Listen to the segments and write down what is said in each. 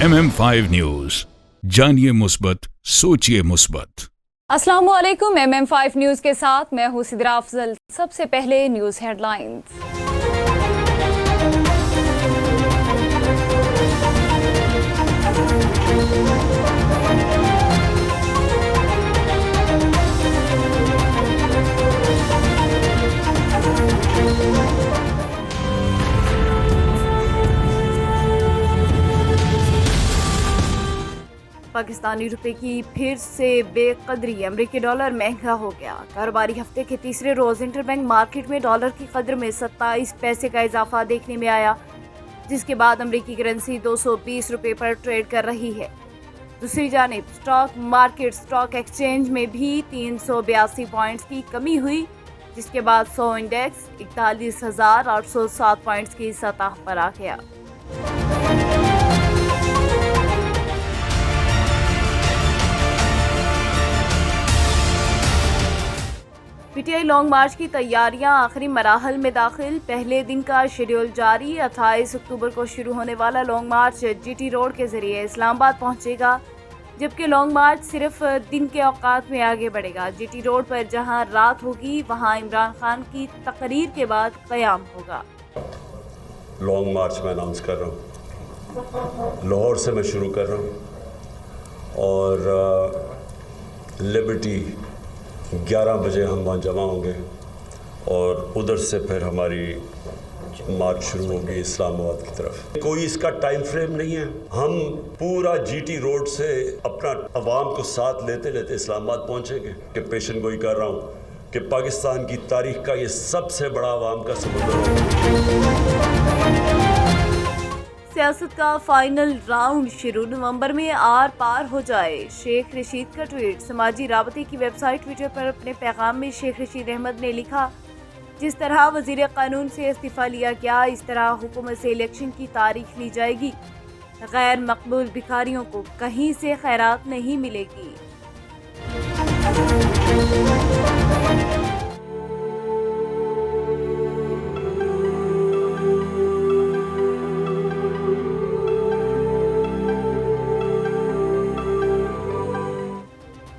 MM5 news, जानिए मुस्बत, सोचिए मुस्बत। अस्सलाम वालेकुम। MM5 न्यूज के साथ मैं हूं सिद्रा अफजल। सबसे पहले न्यूज हेडलाइंस। पाकिस्तानी रुपए की फिर से बेकदरी, अमेरिकी डॉलर महंगा हो गया। कारोबारी हफ्ते के तीसरे रोज इंटरबैंक मार्केट में डॉलर की कदर में 27 पैसे का इजाफा देखने में आया, जिसके बाद अमेरिकी करेंसी 220 रुपये पर ट्रेड कर रही है। दूसरी जानिब स्टॉक मार्केट स्टॉक एक्सचेंज में भी 382 पॉइंट्स की कमी हुई, जिसके बाद 100 इंडेक्स 41,807 पॉइंट्स की सतह पर आ गया। पीटीआई लॉन्ग मार्च की तैयारियां आखिरी मराहल में दाखिल। पहले दिन का शेड्यूल जारी। 28 अक्टूबर को शुरू होने वाला लॉन्ग मार्च जीटी रोड के जरिए इस्लामाबाद पहुंचेगा, जबकि लॉन्ग मार्च सिर्फ दिन के औकात में आगे बढ़ेगा। जीटी रोड पर जहां रात होगी, वहां इमरान खान की तकरीर के बाद क़याम होगा। लॉन्ग मार्च में अनाउंस कर रहा हूँ, लाहौर से मैं शुरू कर रहा हूँ और लिबर्टी 11 बजे हम वहाँ जमा होंगे और उधर से फिर हमारी मार्च शुरू होगी इस्लामाबाद की तरफ। कोई इसका टाइम फ्रेम नहीं है। हम पूरा जीटी रोड से अपना अवाम को साथ लेते लेते इस्लामाबाद पहुँचेंगे। कि पेशन गोई कर रहा हूँ कि पाकिस्तान की तारीख का ये सबसे बड़ा अवाम का समुद्र होगा। सियासत का फाइनल राउंड शुरू, नवंबर में आर पार हो जाए। शेख रशीद का ट्वीट। समाजी राबते की वेबसाइट ट्विटर पर अपने पैगाम में शेख रशीद अहमद ने लिखा, जिस तरह वजीर कानून से इस्तीफा लिया गया, इस तरह हुकूमत से इलेक्शन की तारीख ली जाएगी। गैर मकबूल भिखारियों को कहीं से खैरात नहीं मिलेगी।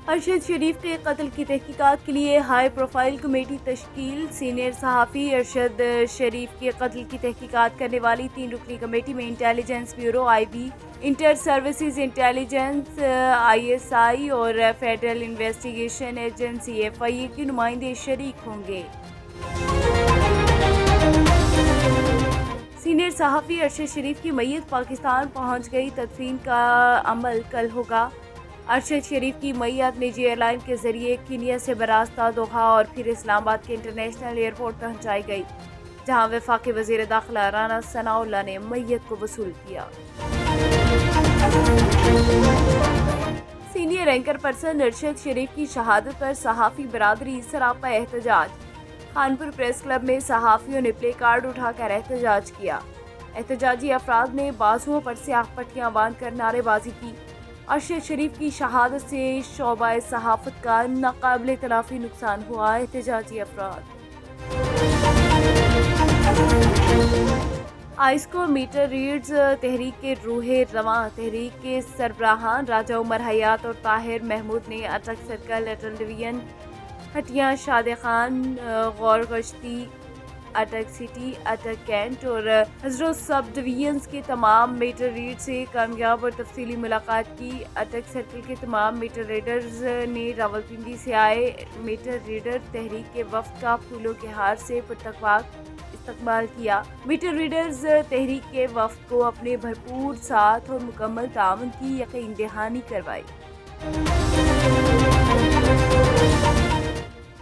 अरशद शरीफ के कत्ल की तहकीकात के लिए हाई प्रोफाइल कमेटी तश्कील। सीनियर सहाफ़ी अरशद शरीफ के कत्ल की तहकीकात करने वाली 3 रुकनी कमेटी में intelligence bureau IB, inter services intelligence ISI और फेडरल इन्वेस्टिगेशन एजेंसी FIA के नुमाइंदे शरीक होंगे। सीनियर सहाफ़ी अरशद शरीफ की मैयत पाकिस्तान पहुंच गई। तदफीन का अमल कल होगा। अरशद शरीफ की मैयत निजी एयरलाइन के जरिए कीनिया से बरास्ता दोहा और फिर इस्लामाबाद के इंटरनेशनल एयरपोर्ट पहुंचाई गई, जहां वफाकी वजीर दाखिला राना सनाउल्लाह ने मैयत को वसूल किया। सीनियर एंकर पर्सन अरशद शरीफ की शहादत पर सहाफ़ी बरादरी सरापा एहतजाज। खानपुर प्रेस क्लब में सहाफ़ियों ने प्ले कार्ड उठाकर एहतजाज किया। एहतजाजी अफराद ने बाजुओं पर स्याह पट्टियां बांध कर नारेबाजी की। अरशद शरीफ की शहादत से शोबाए सहाफत का नाकाबिले तलाफी नुकसान हुआ। एहतजाजी अफराद। आइस्को मीटर रीड्स तहरीक के रूहे रवां। तहरीक के सरबराहान राजा उमर हयात और ताहिर महमूद ने अटक सर्कल, अटल डिवीजन, हटिया शादे खान, गौर गश्ती, अटक सिटी, अटक कैंट और हजरत सब डिवीजन्स के तमाम मीटर रीड से कामयाब और तफसीली मुलाकात की। अटक सर्कल के तमाम मीटर रीडर्स ने रावलपिंडी से आए मीटर रीडर तहरीक के वफ्द का फूलों के हार से पुरतकवाक इस्तकबाल किया। मीटर रीडर्स तहरीक के वफ्द को अपने भरपूर साथ और मुकम्मल ताउन की यकीन दहानी करवाई।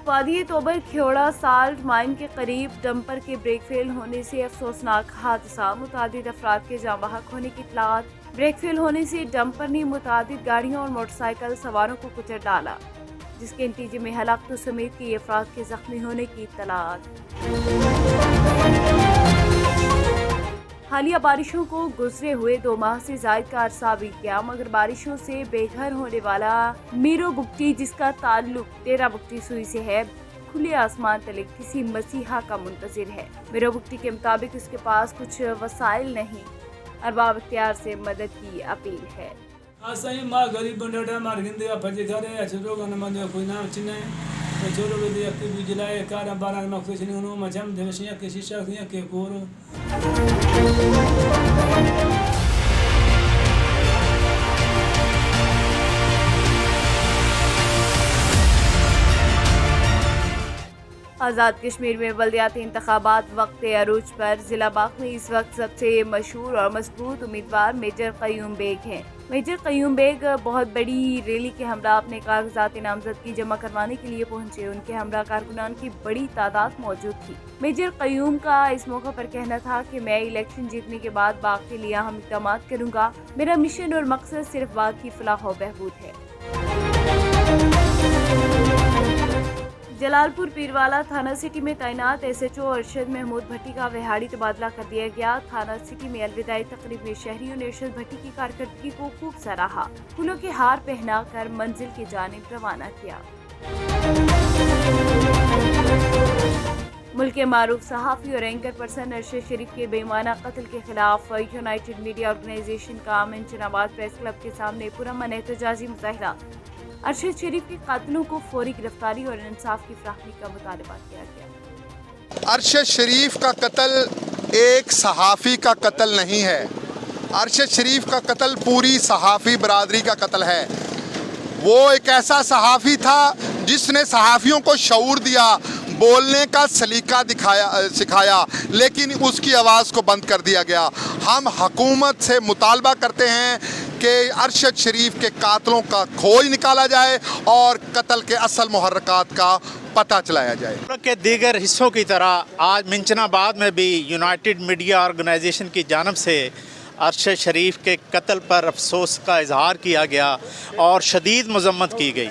वादी तोबर खेड़ा साल्ट माइन के करीब डंपर के ब्रेक फेल होने से अफसोसनाक हादसा। मुतादिद अफराद के जाँ बहक होने की इत्तलात। ब्रेक फेल होने से डंपर ने मुतादिद गाड़ियों और मोटरसाइकिल सवारों को कुचल डाला, जिसके नतीजे में हलाकतों समेत कई अफराद के जख्मी होने की इत्तलात। हालिया बारिशों को गुजरे हुए 2 माह से जायद का अरसा बीत गया, मगर बारिशों से बेघर होने वाला मीरो बुगटी, जिसका ताल्लुक डेरा बुगटी सुई से है, खुले आसमान तले किसी मसीहा का मुंतजिर है। मीरो बुगटी के मुताबिक उसके पास कुछ वसाइल नहीं। अरबाब इख्तियार से मदद की अपील है। Asai ma garib banda mar ginde ya faje khare achuro gana mande koi na chine achuro lo de akti bijlaye kara baran ma kuch ni uno majam devashiya ke shisha ke koro Azad Kashmir में बल्दियाती इंतखाबात वक्त अरूज पर जिला बाग में इस वक्त सबसे मशहूर और मजबूत उम्मीदवार मेजर क़य्यूम बेग हैं। मेजर क़य्यूम बेग बहुत बड़ी रैली के हमरा अपने कागजात नामजदगी जमा करवाने के लिए पहुंचे। उनके हमरा कारकुनान की बड़ी तादाद मौजूद थी। मेजर क़य्यूम का इस मौका पर कहना था कि मैं इलेक्शन जीतने के बाद बाग के लिए अहम इक़दाम करूँगा। मेरा मिशन और मकसद सिर्फ बाग की फलाह व बहबूद है। जलालपुर पीरवाला थाना सिटी में तैनात SHO अरशद महमूद भट्टी का विहाड़ी तबादला कर दिया गया। थाना सिटी में अलविदाई तकरीब में शहरियों ने अरशद भट्टी की कारकर्दगी को खूब सराहा। फूलों के हार पहनाकर मंजिल की जानिब रवाना किया। मुल्क के मारूफ सहाफ़ी और एंकर पर्सन अरशद शरीफ के बेईमाना कत्ल के खिलाफ यूनाइटेड मीडिया ऑर्गेनाइजेशन का मिंचनाबाद प्रेस क्लब के सामने पुरअमन एहतजाजी मुजाहिरा। अरशद शरीफ के कातिलों को फौरी गिरफ्तारी और इंसाफ की फराहमी का मुतालबा किया गया। अरशद शरीफ का कत्ल एक सहाफ़ी का कत्ल नहीं है। अरशद शरीफ का कत्ल पूरी सहाफ़ी बरादरी का कत्ल है। वो एक ऐसा सहाफ़ी था जिसने सहाफ़ियों को शऊर दिया, बोलने का सलीका सिखाया, लेकिन उसकी आवाज़ को बंद कर दिया गया। हम हुकूमत से मुतालबा करते हैं कि अरशद शरीफ के कातलों का खोज निकाला जाए और कत्ल के असल मुहर्रकात का पता चलाया जाए। के दीगर हिस्सों की तरह आज मिंचनाबाद में भी यूनाइटेड मीडिया ऑर्गेनाइजेशन की जानिब से अरशद शरीफ के कत्ल पर अफसोस का इजहार किया गया और शदीद मजम्मत की गई।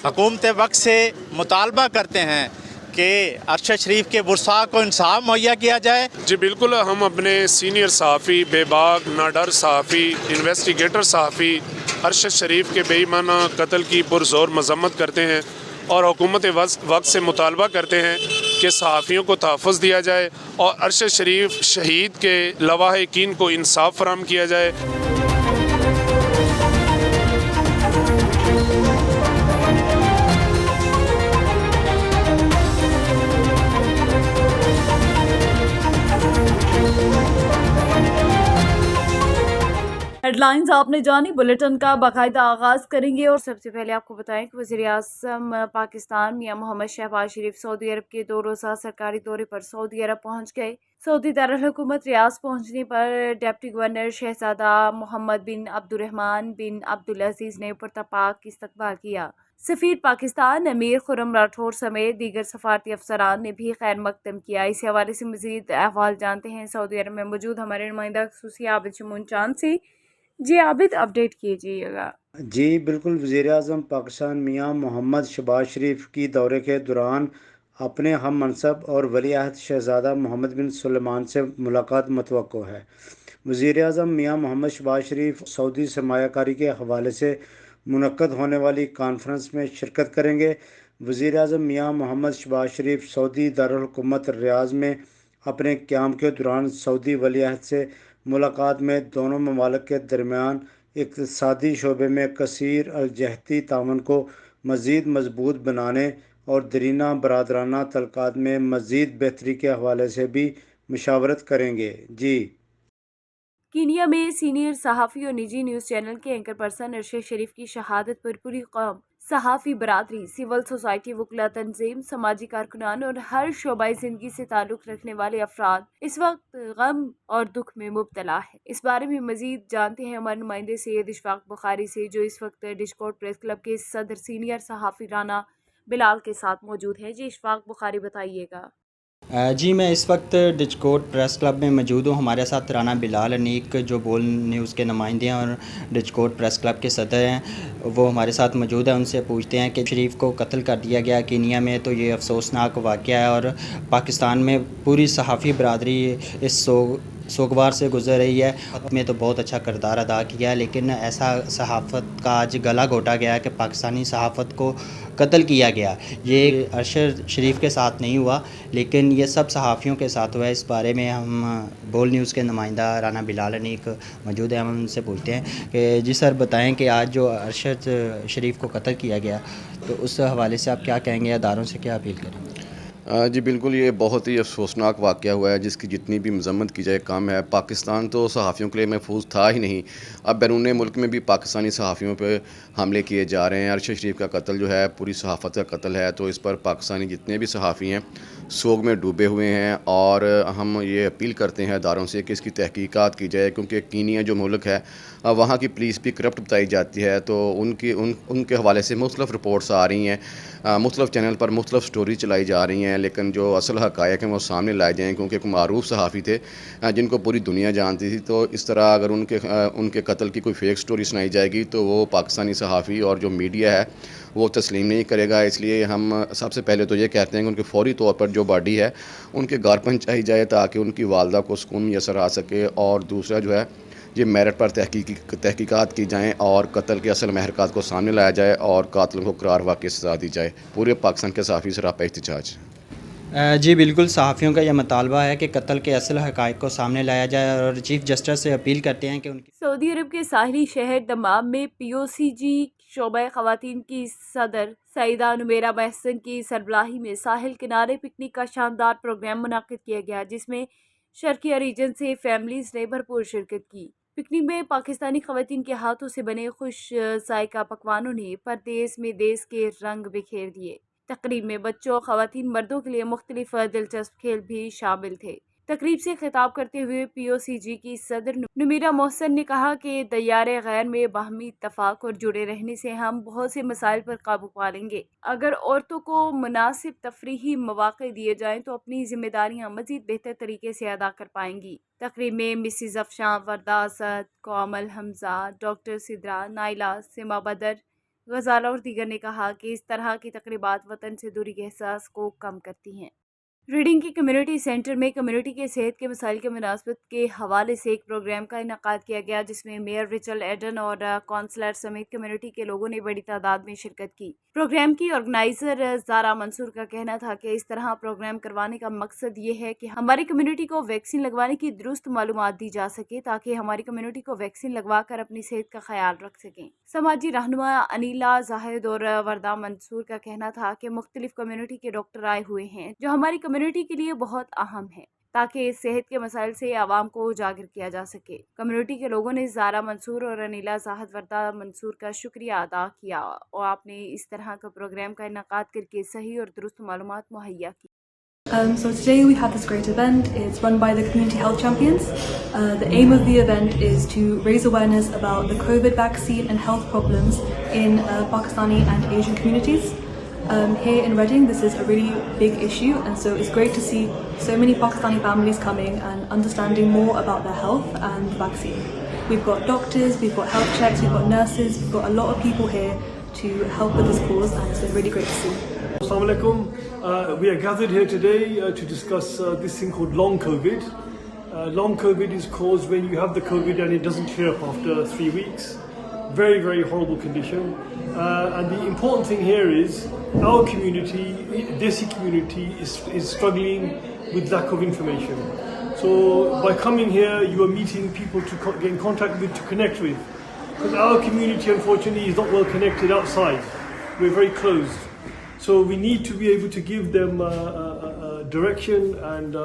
हुकूमत वक्त से मुतालबा करते हैं कि अरशद शरीफ के बुरसा को इंसाफ मुहैया किया जाए। जी बिल्कुल, हम अपने सीनियर सहाफ़ी, बेबाक नाडर सहाफ़ी, इन्वेस्टिगेटर सहाफ़ी अरशद शरीफ के बेईमाना कत्ल की पुरज़ोर मजम्मत करते हैं और हुकूमत वक्त से मुतालबा करते हैं कि सहाफ़ियों को तहफ़्फ़ुज़ दिया जाए और अरशद शरीफ शहीद के लवाहिकीन को इंसाफ फराहम किया जाए। हेडलाइंस आपने जानी, बुलेटिन का बाकायदा आगाज करेंगे और सबसे पहले आपको बताएं कि वज़ीर-ए-आज़म पाकिस्तान मियां मोहम्मद शहबाज शरीफ सऊदी अरब के 2 रोज़ा सरकारी दौरे पर सऊदी अरब पहुंच गए। सऊदी दारुल हुकूमत रियाद पहुंचने पर डिप्टी गवर्नर शहजादा मोहम्मद बिन अब्दुर्रहमान बिन अब्दुल अजीज ने पुरतपाक इस्तकबाल किया। सफ़ीर पाकिस्तान अमीर खुर्रम राठौर समेत दीगर सफारती अफसरान ने भी खैर मकदम किया। इस हवाले से मज़ीद अहवाल जानते हैं सऊदी अरब में मौजूद हमारे नुमाइंदा खुसूसी आबिद शमून चांद से। जी आबिद, अपडेट कीजिएगा। जी बिल्कुल, वज़ीर-ए-आज़म पाकिस्तान मियां मोहम्मद शहबाज शरीफ की दौरे के दौरान अपने हम मनसब और वली-अहद शहज़ादा मोहम्मद बिन सुलेमान से मुलाकात मुतवक्को है। वज़ीर-ए-आज़म मियां मोहम्मद शहबाज शरीफ सऊदी सरमायाकारी के हवाले से मुनक्कद होने वाली कॉन्फ्रेंस में शिरकत करेंगे। वज़ीर-ए-आज़म मियां मोहम्मद शहबाज शरीफ सऊदी दारुल हुकूमत रियाद में अपने क़याम के दौरान सऊदी वली-अहद से मुलाकात में दोनों ममालिक के दरमियान इक़्तिसादी शोबे में कसीर अलजहती ताउन को मज़ीद मजबूत बनाने और दरीना बरादराना तल्क़ात में मज़ीद बेहतरी के हवाले से भी मुशावरत करेंगे। जी कीनिया में सीनियर सहाफ़ी और निजी न्यूज़ चैनल के एंकर पर्सन अरशद शरीफ की शहादत पर पूरी कौम, सहाफ़ी बरादरी, सिविल सोसाइटी, वकला तंजीम, समाजी कारकुनान और हर शोबाई ज़िंदगी से ताल्लुक़ रखने वाले अफराद इस वक्त गम और दुख में मुब्तला है। इस बारे में मज़ीद जानते हैं हमारे नुमाइंदे सैयद इशफाक बुखारी से, जो इस वक्त डिस्कॉर्ड प्रेस क्लब के सदर सीनियर सहाफ़ी राना बिलाल के साथ मौजूद है। जी इशफाक बुखारी, बताइएगा। जी मैं इस वक्त डिस्कॉर्ड प्रेस क्लब में मौजूद हूँ। हमारे साथ राना बिलाल अनीक जो बोल न्यूज़ के नुमाइंदे हैं और डिस्कॉर्ड प्रेस क्लब के सदर हैं, वो हमारे साथ मौजूद हैं। उनसे पूछते हैं कि शरीफ को कत्ल कर दिया गया कीनिया में, तो ये अफसोसनाक वाक़या है और पाकिस्तान में पूरी सहाफ़ी बरादरी इस सोगवार से गुजर रही है। में तो बहुत अच्छा किरदार अदा किया है, लेकिन ऐसा सहाफ़त का आज गला घोटा गया है कि पाकिस्तानी सहाफ़त को कत्ल किया गया। ये अरशद शरीफ के साथ नहीं हुआ, लेकिन ये सब सहाफ़ियों के साथ हुआ है। इस बारे में हम बोल न्यूज़ के नुमाइंदा राना बिलाल अनीक मौजूद हैं, हम उनसे पूछते हैं कि जी सर बताएं कि आज जो अरशद शरीफ को कत्ल किया गया, तो उस हवाले से आप क्या कहेंगे, अदारों से क्या अपील करेंगे? जी बिल्कुल, ये बहुत ही अफसोसनाक वाक़या हुआ है जिसकी जितनी भी मज़म्मत की जाए कम है। पाकिस्तान तो सहाफ़ियों के लिए महफूज था ही नहीं, अब बैरून मुल्क में भी पाकिस्तानी सहाफ़ियों पे हमले किए जा रहे हैं। अरशद शरीफ का कत्ल जो है पूरी सहाफ़त का कत्ल है, तो इस पर पाकिस्तानी जितने भी सहाफ़ी हैं सोग में डूबे हुए हैं। और हम ये अपील करते हैं अदारों से कि इसकी तहकीकात की जाए, क्योंकि कीनिया जो मुल्क है वहाँ की पुलिस भी करप्ट बताई जाती है, तो उनके हवाले से मुख्तलिफ़ रिपोर्ट्स आ रही हैं, मुख्तलिफ़ चैनल पर मुख्तलिफ़ स्टोरी चलाई जा रही हैं, लेकिन जो असल हक़ायक़ हैं वो सामने लाए जाएँ, क्योंकि एक मारूफ सहाफ़ी थे जिनको पूरी दुनिया जानती थी। तो इस तरह अगर उनके कत्ल की कोई फ़ेक स्टोरी सुनाई जाएगी तो वो पाकिस्तानी सहाफ़ी और जो मीडिया है वो तस्लीम नहीं करेगा। इसलिए हम सबसे पहले तो ये कहते हैं कि उनके फ़ौरी तौर पर जो बॉडी है उनके घर पहुँचाई जाए ताकि उनकी वालदा को सुकून मैसर आ सके। और दूसरा जो है ये मेरिट पर तहकीकात की जाएँ और कत्ल के असल महरकात को सामने लाया जाए और कातिलों को करार वाक़ई सज़ा दी जाए। पूरे पाकिस्तान के सहाफ़ी सरापा एहतजाज। जी बिल्कुल, सहाफ़ियों का यह मुतालबा है कि कत्ल के असल हक़ाइक़ को सामने लाया जाए और चीफ़ जस्टिस से अपील करते हैं कि उनकी सऊदी अरब के साहिली शहर दमाम में POCG शोबा ख़वातीन की सदर सईदा नुमेरा महसन की सरबराही में साहिल किनारे पिकनिक का शानदार प्रोग्राम मुनाकिद किया गया, जिसमें शर्किया रीजन से फैमिलीज़ ने भरपूर शिरकत की। पिकनिक में पाकिस्तानी ख़वातीन के हाथों से बने खुश जायका पकवानों ने परदेस में देश के रंग बिखेर दिए। तकरीब में बच्चों, ख़वातीन, मर्दों के लिए मुख्तलिफ दिलचस्प खेल भी शामिल थे। तकरीब से खिताब करते हुए POCG की सदर नुमेरा मोहसन ने कहा कि दयारे गैर में बाहमी इत्तफाक और जुड़े रहने से हम बहुत से मसाइल पर काबू पा लेंगे। अगर औरतों को मुनासिब तफरीही मौक़े दिए जाएँ तो अपनी जिम्मेदारियाँ मज़ीद बेहतर तरीके से अदा कर पाएंगी। तकरीब में मिसिज अफशां, वर्दा असद, कोमल हमजा, डॉक्टर सिद्रा, नाइला, सिमा बदर, गजाला और दीगर ने कहा कि इस तरह की तकरीबात वतन से दूरी के एहसास को कम करती हैं। रीडिंग के कम्युनिटी सेंटर में कम्युनिटी के सेहत के मसाइल के मुनासबत के हवाले से एक प्रोग्राम का इनेकाद किया गया, जिसमें मेयर रिचल एडन और काउंसलर समेत कम्युनिटी के लोगों ने बड़ी तादाद में शिरकत की। प्रोग्राम की ऑर्गेनाइजर ज़ारा मंसूर का कहना था कि इस तरह प्रोग्राम करवाने का मकसद ये है कि हमारी कम्युनिटी को वैक्सीन लगवाने की दुरुस्त मालूमात दी जा सके, ताकि हमारी कम्युनिटी को वैक्सीन लगवा कर अपनी सेहत का ख्याल रख सकें। समाजी रहनुमा अनीला जाहिद और वर्दा मंसूर का कहना था कि मुख्तलिफ कम्युनिटी के डॉक्टर आए हुए हैं जो हमारी कम्युनिटी के लिए बहुत अहम है, ताकि सेहत के मसाइल से आवाम को उजागर किया जा सके। कम्युनिटी के लोगों ने ज़ारा मंसूर और अनीला जाहिद वर्दा मंसूर का शुक्रिया अदा किया और आपने इस तरह का प्रोग्राम का इनेकाद करके सही और दुरुस्त मालूमात मुहैया की। So today we have this great event. It's run by the Community Health Champions. The aim of the event is to raise awareness about the COVID vaccine and health problems in Pakistani and Asian communities. Here in Reading, this is a really big issue, and so it's great to see so many Pakistani families coming and understanding more about their health and the vaccine. We've got doctors, we've got health checks, we've got nurses, we've got a lot of people here to help with this cause, and it's been really great to see. Assalamu alaikum. We are gathered here today to discuss this thing called long COVID. Long COVID is caused when you have the COVID and it doesn't clear up after 3 weeks. Very, very horrible condition. And the important thing here is our community, Desi community, is struggling with lack of information. So by coming here, you are meeting people to get in contact with, to connect with. Because our community, unfortunately, is not well connected outside. We're very closed. So we need to be able to give them direction and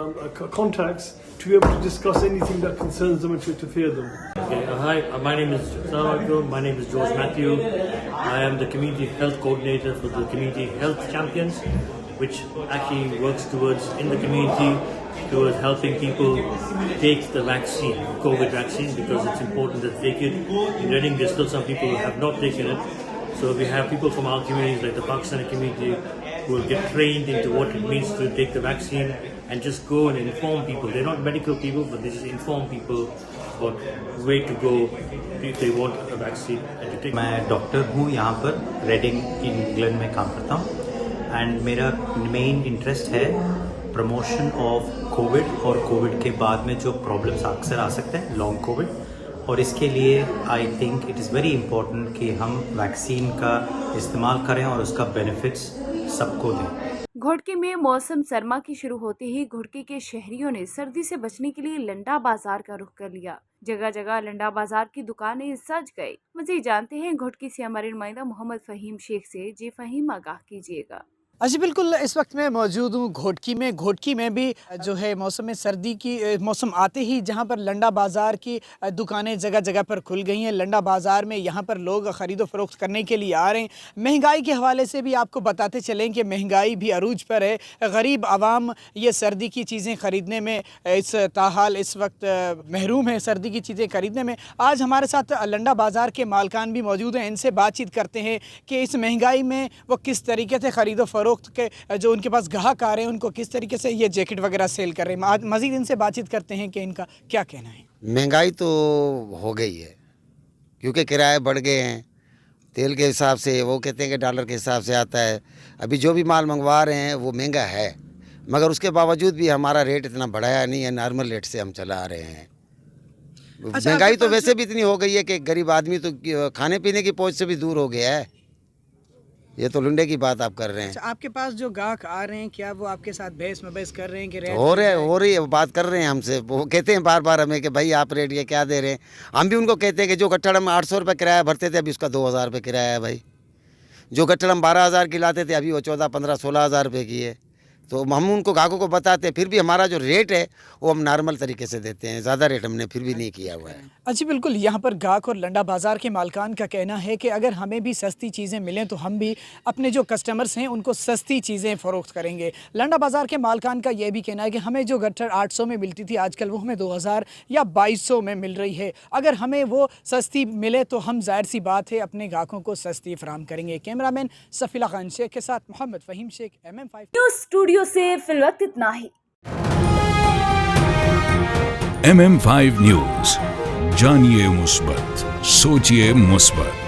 contacts to be able to discuss anything that concerns them and to interfere them. Okay, hi, my name is George Matthew. I am the Community Health Coordinator for the Community Health Champions, which actually works towards, in the community, towards helping people take the vaccine, COVID vaccine, because it's important that they take it. In Reading, there's still some people who have not taken it. So we have people from our communities, like the Pakistani community, who will get trained into what it means to take the vaccine and just go and inform people. They're not medical people, but they just inform people about where to go if they want a vaccine and to take. मैं doctor हूँ यहाँ पर raiding England में काम करता हूँ, and मेरा main interest है प्रमोशन ऑफ कोविड और कोविड के बाद में जो प्रॉब्लम्स अक्सर आ सकते हैं, लॉन्ग कोविड, और इसके लिए I think it is very important कि हम वैक्सीन का इस्तेमाल करें और उसका बेनिफिट्स सबको दें। घोड़की में मौसम सरमा की शुरू होते ही घोड़की के शहरियों ने सर्दी से बचने के लिए लंडा बाजार का रुख कर लिया। जगह जगह लंडा बाजार की दुकानें सज गई। मज़ीद जानते हैं घोड़की से हमारे नुमाइंदा मोहम्मद फ़हीम शेख से। जी फ़हीम, आगाह कीजिएगा। जी बिल्कुल, इस वक्त मैं मौजूद हूँ घोटकी में भी जो है मौसम सर्दी की मौसम आते ही जहाँ पर लंडा बाज़ार की दुकानें जगह जगह पर खुल गई हैं। लंडा बाज़ार में यहाँ पर लोग ख़रीदो फ़रोख्त करने के लिए आ रहे हैं। महंगाई के हवाले से भी आपको बताते चलें कि महंगाई भी अरूज पर है। गरीब आवाम ये सर्दी की चीज़ें ख़रीदने में इस ताहाल इस वक्त महरूम है सर्दी की चीज़ें ख़रीदने में। आज हमारे साथ लंडा बाज़ार के मालकान भी मौजूद हैं। इनसे बातचीत करते हैं कि इस महंगाई में वो किस तरीके से ख़रीदो फ़रोख्त के जो उनके पास ग्राहक आ रहे हैं उनको किस तरीके से ये जैकेट वगैरह सेल कर रहे हैं। मज़ीद इनसे बातचीत करते हैं कि इनका क्या कहना है। महंगाई तो हो गई है क्योंकि किराए बढ़ गए हैं। तेल के हिसाब से वो कहते हैं कि डॉलर के हिसाब से आता है। अभी जो भी माल मंगवा रहे हैं वो महंगा है, मगर उसके बावजूद भी हमारा रेट इतना बढ़ाया नहीं है। नॉर्मल रेट से हम चला रहे हैं। महंगाई तो वैसे भी इतनी हो गई है कि गरीब आदमी तो खाने पीने की पहुंच से भी दूर हो गया है। ये तो लुंडे की बात आप कर रहे हैं। आपके पास जो ग्राहक आ रहे हैं क्या वो आपके साथ बहस कर रहे हैं कि रेट हो रही है बात कर रहे हैं हमसे। वो कहते हैं बार बार हमें कि भाई आप रेट ये क्या दे रहे हैं। हम भी उनको कहते हैं कि जो कट्टड़ हम 800 रुपये किराया भरते थे अभी उसका 2000 रुपये किराया है भाई। जो कट्टड़ हम 12,000 की लाते थे अभी वो 14, 15, 16,000 रुपये की है। तो हम उनको ग्राहकों को बताते हैं, फिर भी हमारा जो रेट है वो हम नॉर्मल तरीके से देते हैं। ज़्यादा रेट हमने फिर भी नहीं किया हुआ है। अच्छा बिल्कुल, यहाँ पर ग्राहक और लंडा बाज़ार के मालकान का कहना है कि अगर हमें भी सस्ती चीज़ें मिलें तो हम भी अपने जो कस्टमर्स हैं उनको सस्ती चीज़ें फ़रोख्त करेंगे। लंडा बाज़ार के मालकान का यह भी कहना है कि हमें जो गट्ठर 800 में मिलती थी आजकल वो हमें 2000 या 2200 में मिल रही है। अगर हमें वो सस्ती मिले तो हम जाहिर सी बात है अपने ग्राहकों को सस्ती फराहम करेंगे। कैमरामैन सफ़ीला खान शेख के साथ Mohammad Fahim Shaikh, MM5 news studio से फिलवक्त इतना ही। MM5 न्यूज़, जानिए मुस्बत, सोचिए मुस्बत।